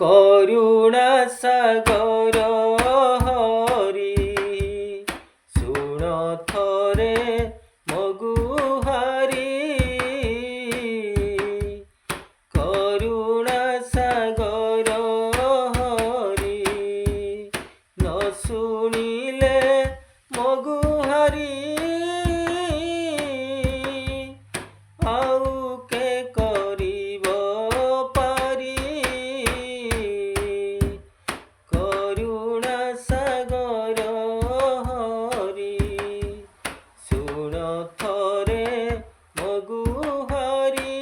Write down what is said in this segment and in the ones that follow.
କରୁଣା ସାଗର ହରି ଶୁଣ ଥରେ ମୋ ଗୁହାରି କରୁଣା ସାଗର ହରି ନ ଶୁଣିଲେ ମୋ ଗୁହାରି ଆଉ କେ କରିବ ପାରି କରୁଣା ସାଗର ହରି ଶୁଣ ଥରେ ମୋ ଗୁହାରି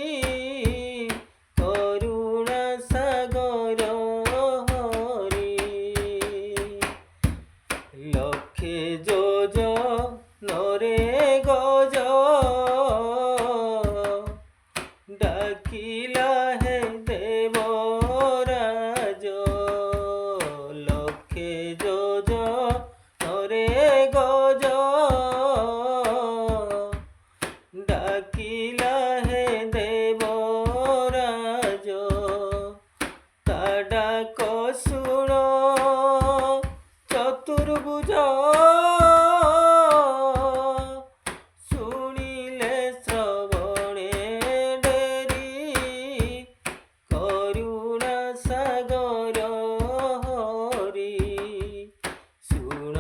କରୁଣା ସାଗର ହରି ଲକ୍ଷେ ଯୋଜନରେ ଗଜ ডাকিলা হে দেবরাজ লক্ষে যোজনরে গজ ডাকিলা হে দেবরাজ তা ডাক শুণ চতুর্ভুজ শুনিলে শ্রবণে করুণা সাগর হরি শুণ